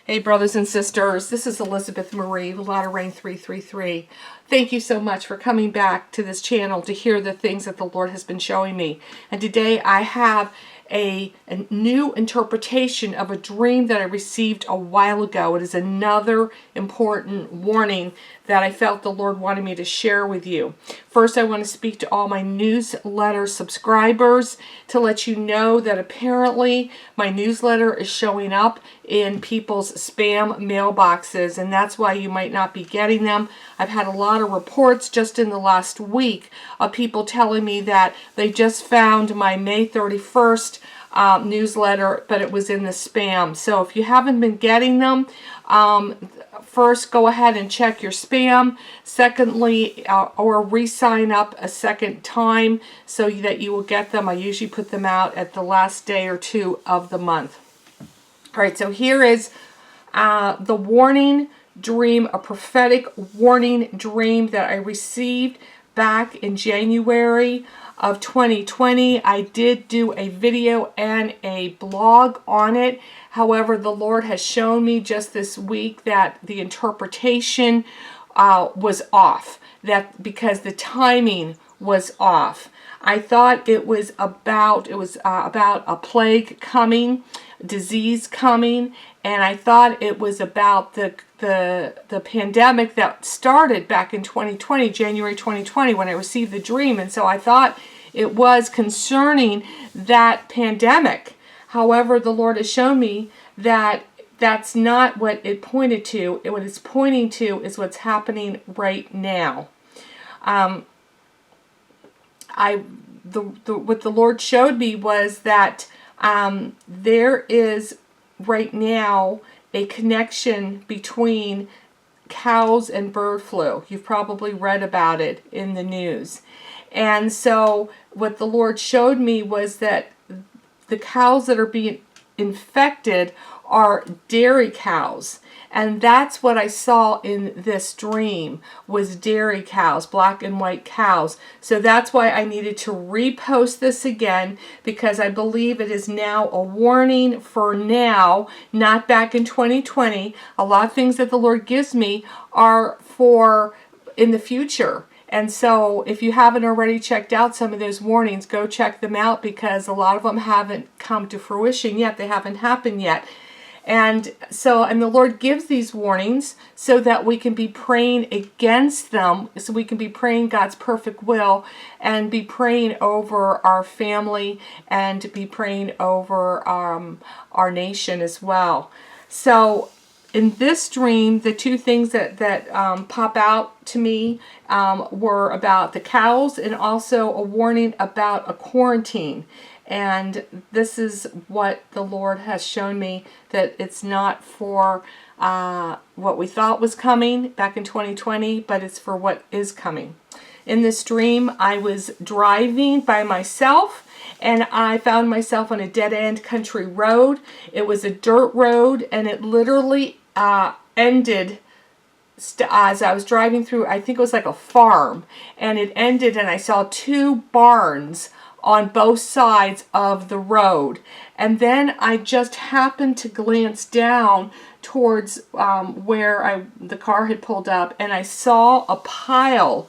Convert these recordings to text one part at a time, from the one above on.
Hey brothers and sisters, this is Elizabeth Marie, Latter Rain 333. Thank you so much for coming back to this channel to hear the things that the Lord has been showing me. And today I have a new interpretation of a dream that I received a while ago. It is another important warning that I felt the Lord wanted me to share with you. First, I want to speak to all my newsletter subscribers to let you know that apparently my newsletter is showing up in people's spam mailboxes, and that's why you might not be getting them. I've had a lot of reports just in the last week of people telling me that they just found my May 31st newsletter, but it was in the spam. So if you haven't been getting them, first go ahead and check your spam. Secondly, or re-sign up a second time so that you will get them. I usually put them out at the last day or two of the month. All right, so here is the warning dream, a prophetic warning dream that I received back in January of 2020. I did do a video and a blog on it. However, the Lord has shown me just this week that the interpretation was off, that because the timing was off. I thought it was about a plague coming, disease coming, and I thought it was about the pandemic that started back in 2020, January 2020, when I received the dream. And so I thought it was concerning that pandemic. However, the Lord has shown me that that's not what it pointed to. What it's pointing to is what's happening right now. What the Lord showed me was that there is right now a connection between cows and bird flu. You've probably read about it in the news. And so what the Lord showed me was that the cows that are being infected are dairy cows. And that's what I saw in this dream, was dairy cows, black and white cows. So that's why I needed to repost this again, because I believe it is now a warning for now, not back in 2020. A lot of things that the Lord gives me are for in the future. And so if you haven't already checked out some of those warnings, go check them out, because a lot of them haven't come to fruition yet. They haven't happened yet. And the Lord gives these warnings so that we can be praying against them, so we can be praying God's perfect will, and be praying over our family, and be praying over our nation as well. So in this dream, the two things that pop out to me were about the cows, and also a warning about a quarantine. And this is what the Lord has shown me, that it's not for what we thought was coming back in 2020, but it's for what is coming. In this dream, I was driving by myself, and I found myself on a dead-end country road. It was a dirt road, and it literally ended as I was driving through. I think it was like a farm, and it ended, and I saw two barns on both sides of the road. And then I just happened to glance down towards where the car had pulled up, and I saw a pile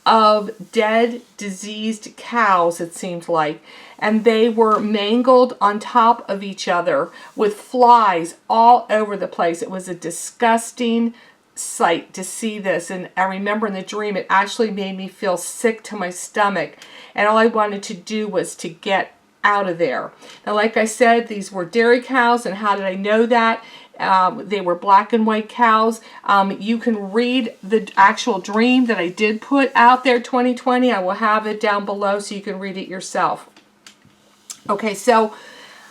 of dead, diseased cows, it seemed like, and they were mangled on top of each other with flies all over the place. It was a disgusting sight to see this, and I remember in the dream it actually made me feel sick to my stomach, and all I wanted to do was to get out of there. Now, like I said, these were dairy cows, and how did I know that? They were black and white cows. You can read the actual dream that I did put out there, 2020. I will have it down below so you can read it yourself. Okay, so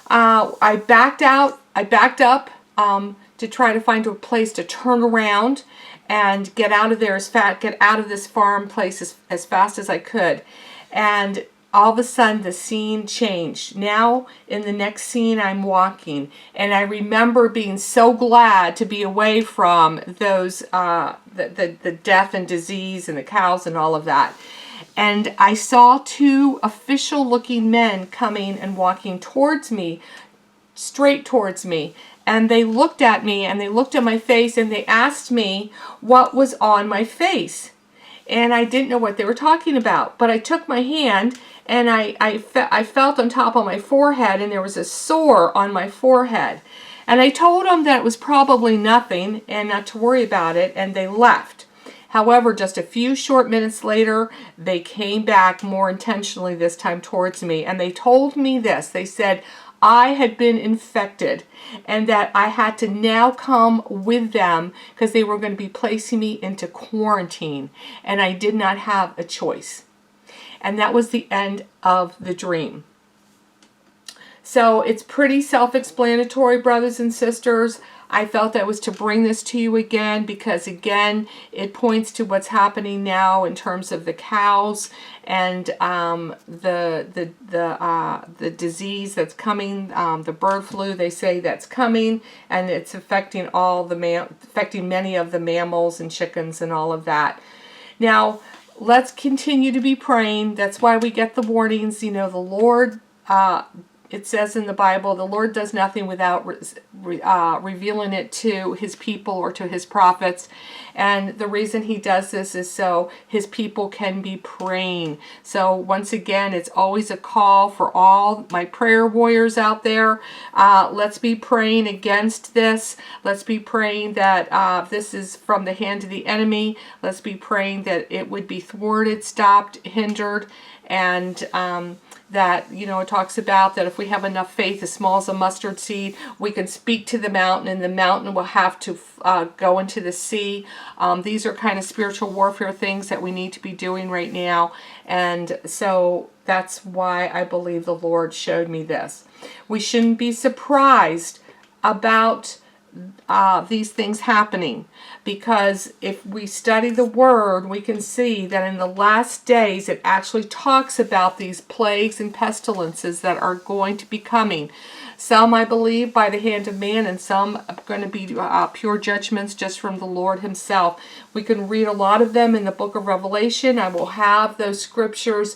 I backed up to try to find a place to turn around and get out of there get out of this farm place as fast as I could. And all of a sudden the scene changed. Now in the next scene I'm walking, and I remember being so glad to be away from those the death and disease and the cows and all of that. And I saw two official looking men coming and walking towards me, straight towards me. and they looked at me, and they looked at my face, and they asked me what was on my face. And I didn't know what they were talking about. But I took my hand, and I felt on top of my forehead, and there was a sore on my forehead. And I told them that it was probably nothing and not to worry about it, and they left. However, just a few short minutes later, they came back more intentionally this time towards me, and they told me this. They said, I had been infected and that I had to now come with them because they were going to be placing me into quarantine, and I did not have a choice. And that was the end of the dream. So it's pretty self-explanatory, brothers and sisters. I felt that was to bring this to you again because, again, it points to what's happening now in terms of the cows and the disease that's coming, the bird flu. They say that's coming, and it's affecting affecting many of the mammals and chickens and all of that. Now, let's continue to be praying. That's why we get the warnings. You know, the Lord. It says in the Bible, the Lord does nothing without revealing it to his people or to his prophets. And the reason he does this is so his people can be praying. So once again, it's always a call for all my prayer warriors out there. Let's be praying against this. Let's be praying that this is from the hand of the enemy. Let's be praying that it would be thwarted, stopped, hindered, and that, you know, it talks about that if we have enough faith as small as a mustard seed, we can speak to the mountain, and the mountain will have to go into the sea. These are kind of spiritual warfare things that we need to be doing right now. And so that's why I believe the Lord showed me this. We shouldn't be surprised about these things happening, because if we study the Word, we can see that in the last days it actually talks about these plagues and pestilences that are going to be coming. Some, I believe, by the hand of man, and some are going to be pure judgments just from the Lord himself. We can read a lot of them in the book of Revelation. I will have those scriptures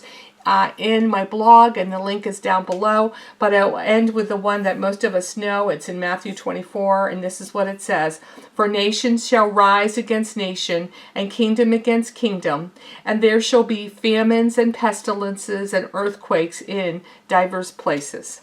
in my blog, and the link is down below, but I'll end with the one that most of us know. It's in Matthew 24, and this is what it says. For nations shall rise against nation, and kingdom against kingdom, and there shall be famines and pestilences and earthquakes in divers places.